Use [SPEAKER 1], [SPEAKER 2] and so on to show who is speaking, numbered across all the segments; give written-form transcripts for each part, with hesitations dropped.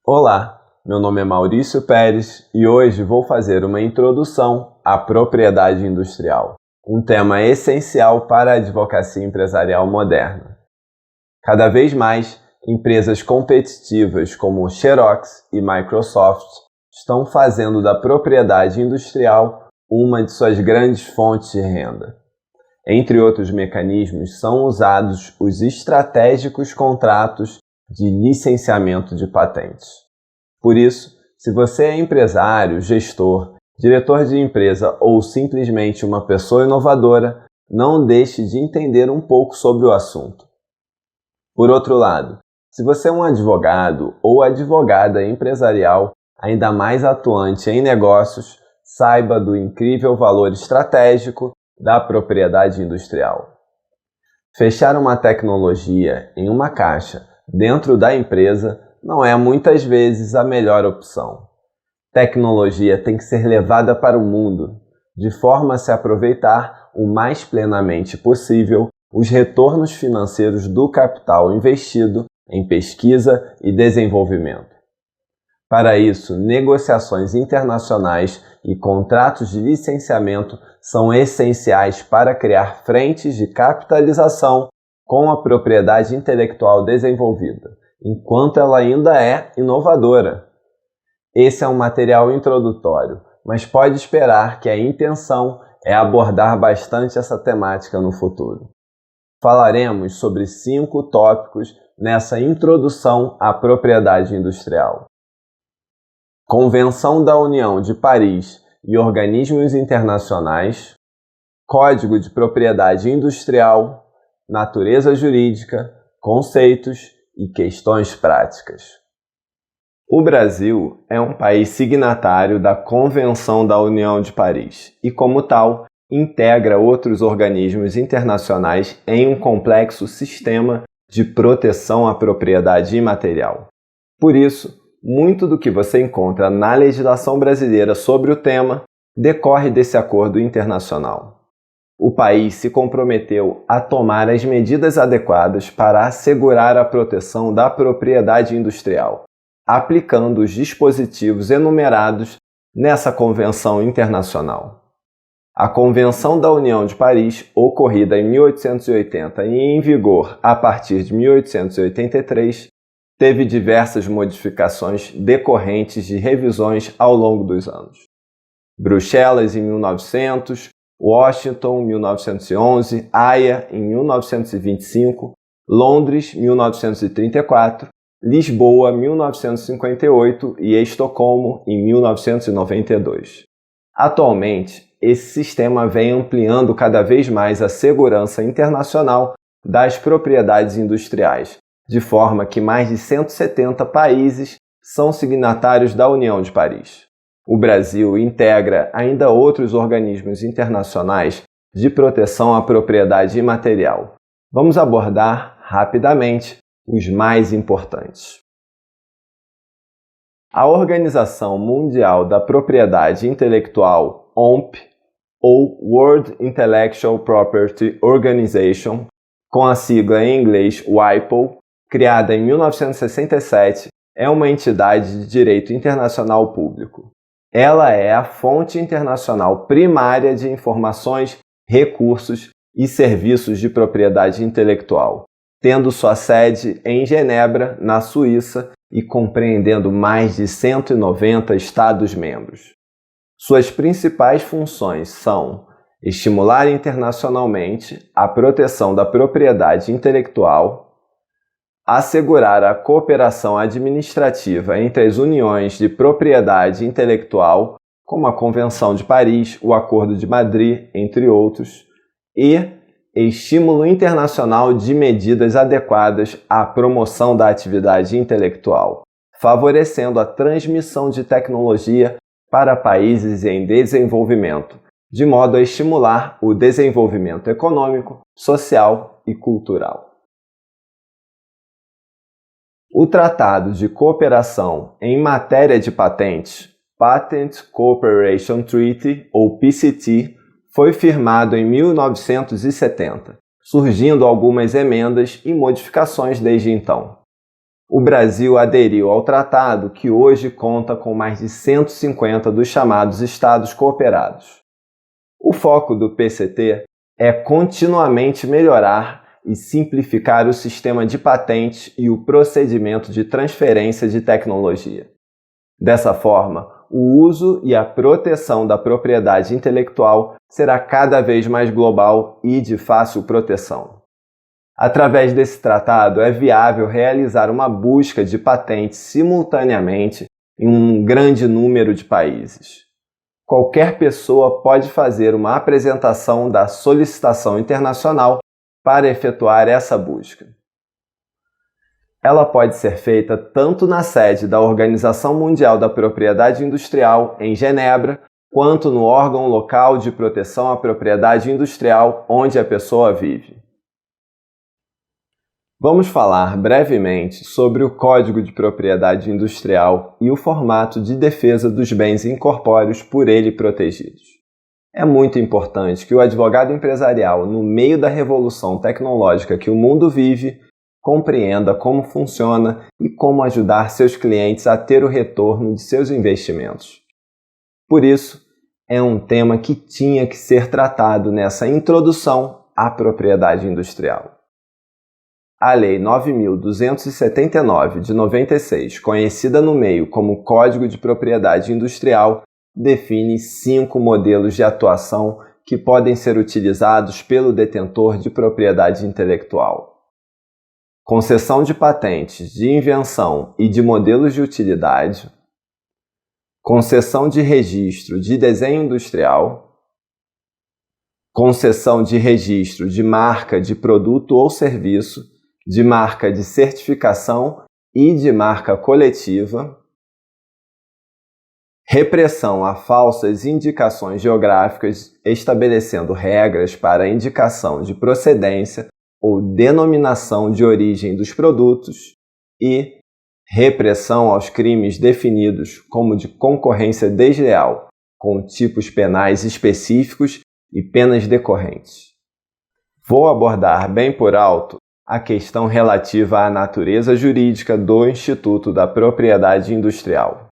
[SPEAKER 1] Olá, meu nome é Maurício Pérez e hoje vou fazer uma introdução à propriedade industrial, um tema essencial para a advocacia empresarial moderna. Cada vez mais, empresas competitivas como Xerox e Microsoft estão fazendo da propriedade industrial uma de suas grandes fontes de renda. Entre outros mecanismos, são usados os estratégicos contratos de licenciamento de patentes. Por isso, se você é empresário, gestor, diretor de empresa ou simplesmente uma pessoa inovadora, não deixe de entender um pouco sobre o assunto. Por outro lado, se você é um advogado ou advogada empresarial ainda mais atuante em negócios, saiba do incrível valor estratégico da propriedade industrial. Fechar uma tecnologia em uma caixa dentro da empresa não é muitas vezes a melhor opção. Tecnologia tem que ser levada para o mundo, de forma a se aproveitar o mais plenamente possível os retornos financeiros do capital investido em pesquisa e desenvolvimento. Para isso, negociações internacionais e contratos de licenciamento são essenciais para criar frentes de capitalização com a propriedade intelectual desenvolvida, enquanto ela ainda é inovadora. Esse é um material introdutório, mas pode esperar que a intenção é abordar bastante essa temática no futuro. Falaremos sobre 5 tópicos nessa introdução à propriedade industrial. Convenção da União de Paris e organismos internacionais, Código de Propriedade Industrial, natureza jurídica, conceitos e questões práticas. O Brasil é um país signatário da Convenção da União de Paris e, como tal, integra outros organismos internacionais em um complexo sistema de proteção à propriedade imaterial. Por isso, muito do que você encontra na legislação brasileira sobre o tema decorre desse acordo internacional. O país se comprometeu a tomar as medidas adequadas para assegurar a proteção da propriedade industrial, aplicando os dispositivos enumerados nessa convenção internacional. A Convenção da União de Paris, ocorrida em 1880 e em vigor a partir de 1883, teve diversas modificações decorrentes de revisões ao longo dos anos. Bruxelas em 1900, Washington em 1911, Haia em 1925, Londres 1934, Lisboa 1958 e Estocolmo em 1992. Atualmente, esse sistema vem ampliando cada vez mais a segurança internacional das propriedades industriais, de forma que mais de 170 países são signatários da União de Paris. O Brasil integra ainda outros organismos internacionais de proteção à propriedade imaterial. Vamos abordar rapidamente os mais importantes. A Organização Mundial da Propriedade Intelectual, OMP, ou World Intellectual Property Organization, com a sigla em inglês WIPO, criada em 1967, é uma entidade de direito internacional público. Ela é a fonte internacional primária de informações, recursos e serviços de propriedade intelectual, tendo sua sede em Genebra, na Suíça, e compreendendo mais de 190 Estados-membros. Suas principais funções são estimular internacionalmente a proteção da propriedade intelectual, assegurar a cooperação administrativa entre as uniões de propriedade intelectual, como a Convenção de Paris, o Acordo de Madrid, entre outros, e estímulo internacional de medidas adequadas à promoção da atividade intelectual, favorecendo a transmissão de tecnologia para países em desenvolvimento, de modo a estimular o desenvolvimento econômico, social e cultural. O Tratado de Cooperação em Matéria de Patentes, Patent Cooperation Treaty, ou PCT, foi firmado em 1970, surgindo algumas emendas e modificações desde então. O Brasil aderiu ao tratado, que hoje conta com mais de 150 dos chamados Estados cooperados. O foco do PCT é continuamente melhorar e simplificar o sistema de patentes e o procedimento de transferência de tecnologia. Dessa forma, o uso e a proteção da propriedade intelectual será cada vez mais global e de fácil proteção. Através desse tratado, é viável realizar uma busca de patentes simultaneamente em um grande número de países. Qualquer pessoa pode fazer uma apresentação da solicitação internacional para efetuar essa busca. Ela pode ser feita tanto na sede da Organização Mundial da Propriedade Industrial, em Genebra, quanto no órgão local de proteção à propriedade industrial onde a pessoa vive. Vamos falar brevemente sobre o Código de Propriedade Industrial e o formato de defesa dos bens incorpóreos por ele protegidos. É muito importante que o advogado empresarial, no meio da revolução tecnológica que o mundo vive, compreenda como funciona e como ajudar seus clientes a ter o retorno de seus investimentos. Por isso, é um tema que tinha que ser tratado nessa introdução à propriedade industrial. A Lei 9.279 de 96, conhecida no meio como Código de Propriedade Industrial, define 5 modelos de atuação que podem ser utilizados pelo detentor de propriedade intelectual: concessão de patentes de invenção e de modelos de utilidade, concessão de registro de desenho industrial, concessão de registro de marca de produto ou serviço, de marca de certificação e de marca coletiva, repressão a falsas indicações geográficas, estabelecendo regras para a indicação de procedência ou denominação de origem dos produtos, e repressão aos crimes definidos como de concorrência desleal, com tipos penais específicos e penas decorrentes. Vou abordar bem por alto a questão relativa à natureza jurídica do Instituto da Propriedade Industrial.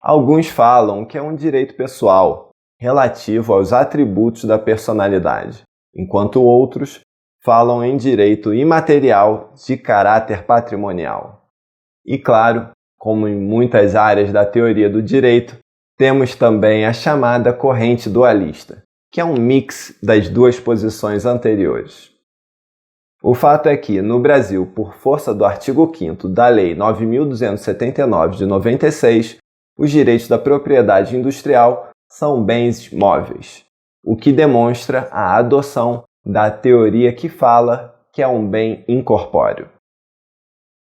[SPEAKER 1] Alguns falam que é um direito pessoal, relativo aos atributos da personalidade, enquanto outros falam em direito imaterial de caráter patrimonial. E claro, como em muitas áreas da teoria do direito, temos também a chamada corrente dualista, que é um mix das duas posições anteriores. O fato é que, no Brasil, por força do artigo 5º da Lei 9.279 de 96, os direitos da propriedade industrial são bens móveis, o que demonstra a adoção da teoria que fala que é um bem incorpóreo.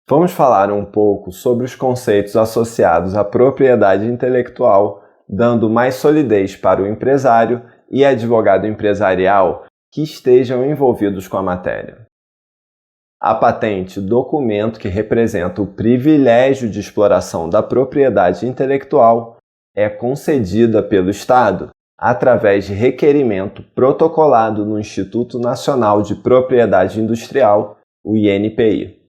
[SPEAKER 1] Vamos falar um pouco sobre os conceitos associados à propriedade intelectual, dando mais solidez para o empresário e advogado empresarial que estejam envolvidos com a matéria. A patente, documento que representa o privilégio de exploração da propriedade intelectual, é concedida pelo Estado através de requerimento protocolado no Instituto Nacional de Propriedade Industrial, o INPI.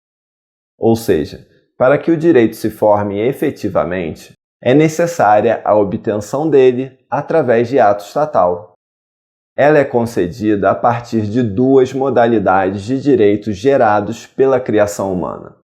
[SPEAKER 1] Ou seja, para que o direito se forme efetivamente, é necessária a obtenção dele através de ato estatal. Ela é concedida a partir de 2 modalidades de direitos gerados pela criação humana: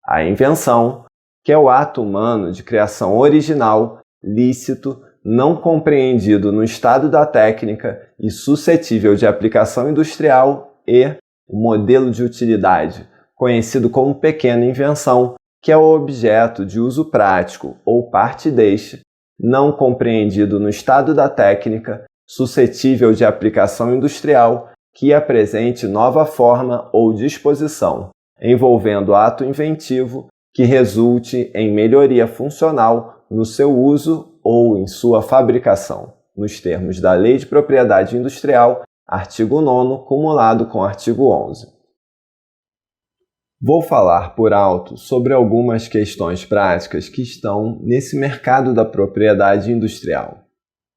[SPEAKER 1] a invenção, que é o ato humano de criação original, lícito, não compreendido no estado da técnica e suscetível de aplicação industrial, e o modelo de utilidade, conhecido como pequena invenção, que é o objeto de uso prático ou parte deste, não compreendido no estado da técnica, suscetível de aplicação industrial, que apresente nova forma ou disposição, envolvendo ato inventivo que resulte em melhoria funcional no seu uso ou em sua fabricação, nos termos da Lei de Propriedade Industrial, artigo 9º, cumulado com artigo 11º. Vou falar por alto sobre algumas questões práticas que estão nesse mercado da propriedade industrial.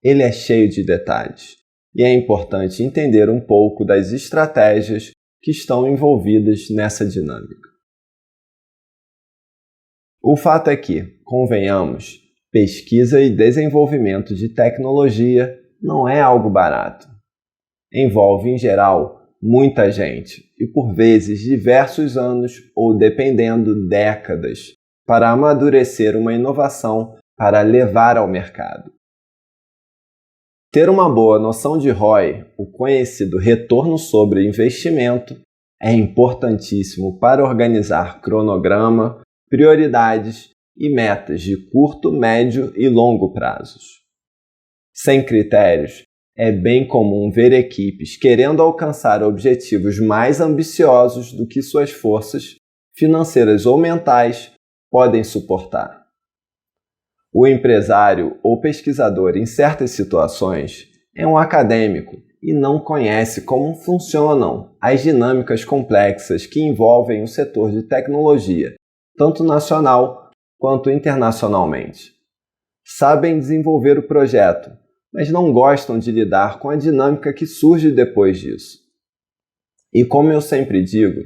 [SPEAKER 1] Ele é cheio de detalhes, e é importante entender um pouco das estratégias que estão envolvidas nessa dinâmica. O fato é que, convenhamos, pesquisa e desenvolvimento de tecnologia não é algo barato. Envolve, em geral, muita gente e, por vezes, diversos anos ou, dependendo, décadas, para amadurecer uma inovação para levar ao mercado. Ter uma boa noção de ROI, o conhecido retorno sobre investimento, é importantíssimo para organizar cronograma, prioridades e metas de curto, médio e longo prazos. Sem critérios, é bem comum ver equipes querendo alcançar objetivos mais ambiciosos do que suas forças, financeiras ou mentais, podem suportar. O empresário ou pesquisador, em certas situações, é um acadêmico e não conhece como funcionam as dinâmicas complexas que envolvem o setor de tecnologia, tanto nacional quanto internacionalmente. Sabem desenvolver o projeto, mas não gostam de lidar com a dinâmica que surge depois disso. E como eu sempre digo,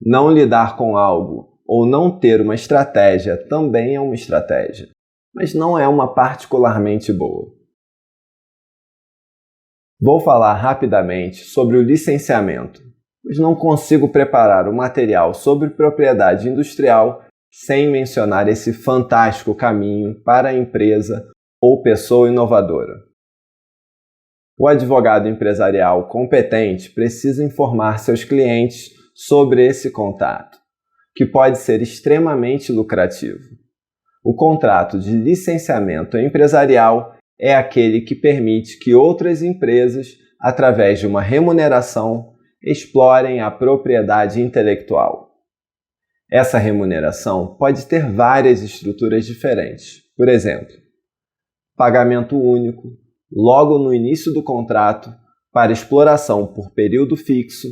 [SPEAKER 1] não lidar com algo ou não ter uma estratégia também é uma estratégia, mas não é uma particularmente boa. Vou falar rapidamente sobre o licenciamento, pois não consigo preparar o material sobre propriedade industrial sem mencionar esse fantástico caminho para a empresa ou pessoa inovadora. O advogado empresarial competente precisa informar seus clientes sobre esse contato, que pode ser extremamente lucrativo. O contrato de licenciamento empresarial é aquele que permite que outras empresas, através de uma remuneração, explorem a propriedade intelectual. Essa remuneração pode ter várias estruturas diferentes. Por exemplo, pagamento único, logo no início do contrato, para exploração por período fixo,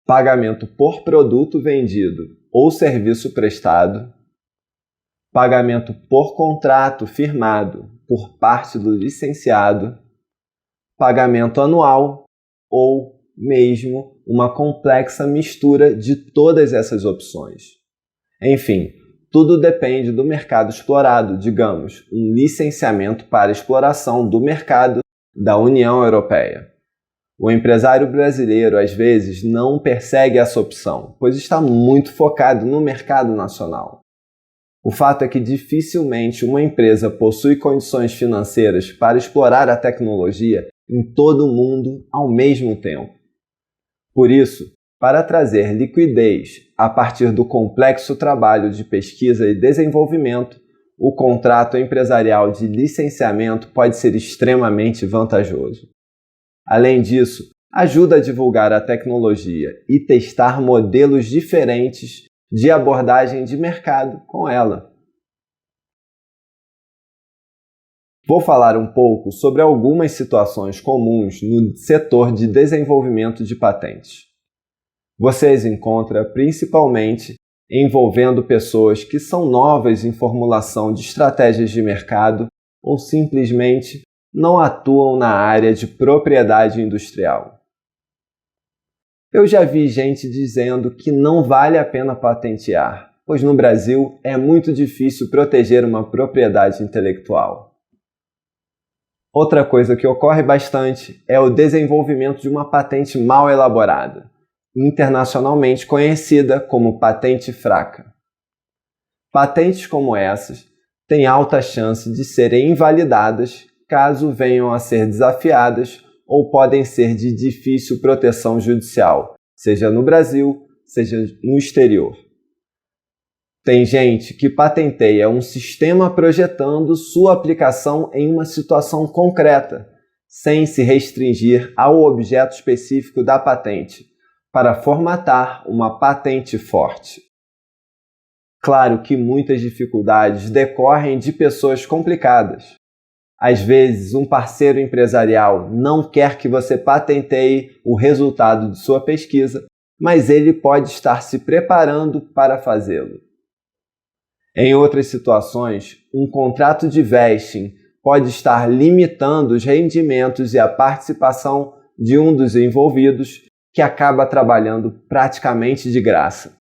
[SPEAKER 1] pagamento por produto vendido ou serviço prestado, pagamento por contrato firmado por parte do licenciado, pagamento anual ou mesmo uma complexa mistura de todas essas opções. Enfim, tudo depende do mercado explorado, digamos, um licenciamento para exploração do mercado da União Europeia. O empresário brasileiro, às vezes, não persegue essa opção, pois está muito focado no mercado nacional. O fato é que dificilmente uma empresa possui condições financeiras para explorar a tecnologia em todo o mundo ao mesmo tempo. Por isso, para trazer liquidez a partir do complexo trabalho de pesquisa e desenvolvimento, o contrato empresarial de licenciamento pode ser extremamente vantajoso. Além disso, ajuda a divulgar a tecnologia e testar modelos diferentes de abordagem de mercado com ela. Vou falar um pouco sobre algumas situações comuns no setor de desenvolvimento de patentes. Você as encontra principalmente envolvendo pessoas que são novas em formulação de estratégias de mercado ou simplesmente não atuam na área de propriedade industrial. Eu já vi gente dizendo que não vale a pena patentear, pois no Brasil é muito difícil proteger uma propriedade intelectual. Outra coisa que ocorre bastante é o desenvolvimento de uma patente mal elaborada, internacionalmente conhecida como patente fraca. Patentes como essas têm alta chance de serem invalidadas caso venham a ser desafiadas ou podem ser de difícil proteção judicial, seja no Brasil, seja no exterior. Tem gente que patenteia um sistema projetando sua aplicação em uma situação concreta, sem se restringir ao objeto específico da patente, para formatar uma patente forte. Claro que muitas dificuldades decorrem de pessoas complicadas. Às vezes, um parceiro empresarial não quer que você patenteie o resultado de sua pesquisa, mas ele pode estar se preparando para fazê-lo. Em outras situações, um contrato de vesting pode estar limitando os rendimentos e a participação de um dos envolvidos, que acaba trabalhando praticamente de graça.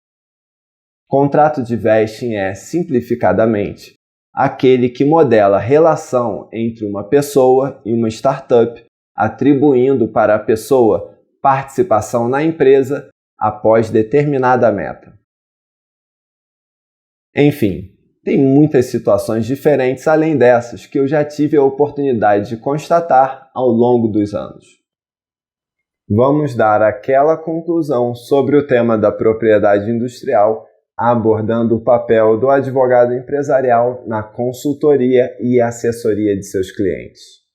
[SPEAKER 1] Contrato de vesting é, simplificadamente, aquele que modela a relação entre uma pessoa e uma startup, atribuindo para a pessoa participação na empresa após determinada meta. Enfim, tem muitas situações diferentes além dessas que eu já tive a oportunidade de constatar ao longo dos anos. Vamos dar aquela conclusão sobre o tema da propriedade industrial, abordando o papel do advogado empresarial na consultoria e assessoria de seus clientes.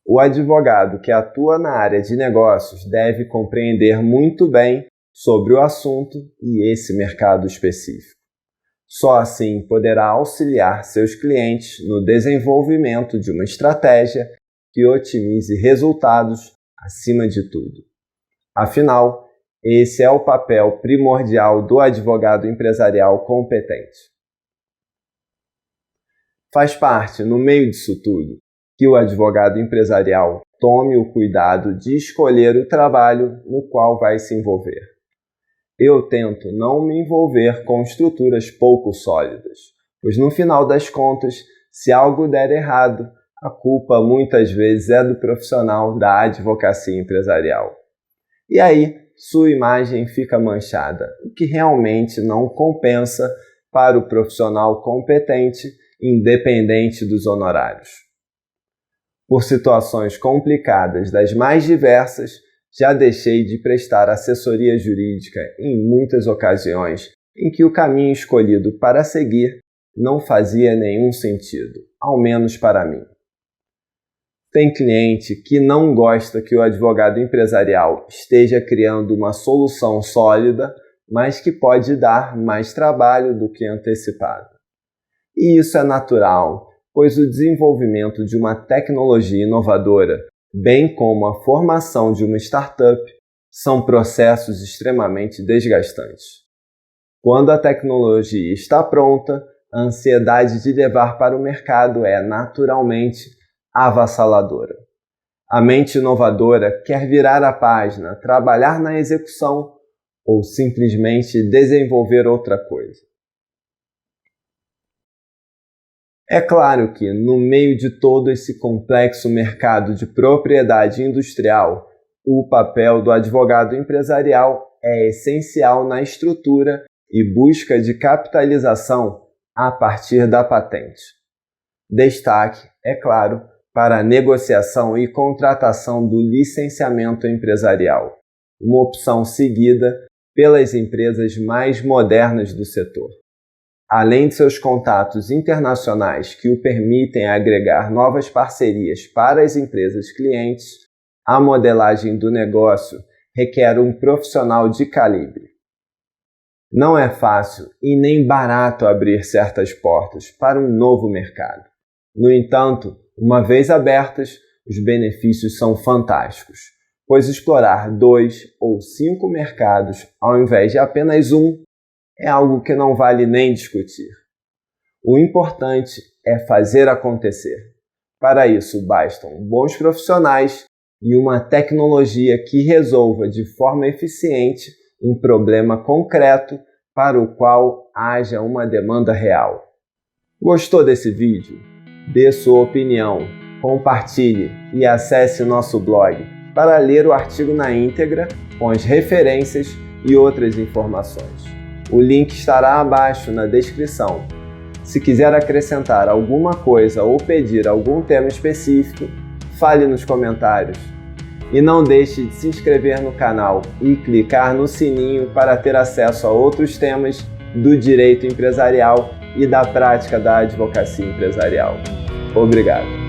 [SPEAKER 1] O advogado que atua na área de negócios deve compreender muito bem sobre o assunto e esse mercado específico. Só assim poderá auxiliar seus clientes no desenvolvimento de uma estratégia que otimize resultados acima de tudo. Afinal, esse é o papel primordial do advogado empresarial competente. Faz parte, no meio disso tudo, que o advogado empresarial tome o cuidado de escolher o trabalho no qual vai se envolver. Eu tento não me envolver com estruturas pouco sólidas, pois no final das contas, se algo der errado, a culpa muitas vezes é do profissional da advocacia empresarial. E aí, sua imagem fica manchada, o que realmente não compensa para o profissional competente, independente dos honorários. Por situações complicadas das mais diversas, já deixei de prestar assessoria jurídica em muitas ocasiões em que o caminho escolhido para seguir não fazia nenhum sentido, ao menos para mim. Tem cliente que não gosta que o advogado empresarial esteja criando uma solução sólida, mas que pode dar mais trabalho do que antecipado. E isso é natural, pois o desenvolvimento de uma tecnologia inovadora, bem como a formação de uma startup, são processos extremamente desgastantes. Quando a tecnologia está pronta, a ansiedade de levar para o mercado é, naturalmente, avassaladora. A mente inovadora quer virar a página, trabalhar na execução ou simplesmente desenvolver outra coisa. É claro que, no meio de todo esse complexo mercado de propriedade industrial, o papel do advogado empresarial é essencial na estrutura e busca de capitalização a partir da patente. Destaque, é claro, para a negociação e contratação do licenciamento empresarial, uma opção seguida pelas empresas mais modernas do setor. Além de seus contatos internacionais que o permitem agregar novas parcerias para as empresas clientes, a modelagem do negócio requer um profissional de calibre. Não é fácil e nem barato abrir certas portas para um novo mercado. No entanto, uma vez abertas, os benefícios são fantásticos, pois explorar 2 ou 5 mercados ao invés de apenas um é algo que não vale nem discutir. O importante é fazer acontecer. Para isso, bastam bons profissionais e uma tecnologia que resolva de forma eficiente um problema concreto para o qual haja uma demanda real. Gostou desse vídeo? Dê sua opinião, compartilhe e acesse nosso blog para ler o artigo na íntegra com as referências e outras informações. O link estará abaixo na descrição. Se quiser acrescentar alguma coisa ou pedir algum tema específico, fale nos comentários. E não deixe de se inscrever no canal e clicar no sininho para ter acesso a outros temas do direito empresarial e da prática da advocacia empresarial. Obrigado!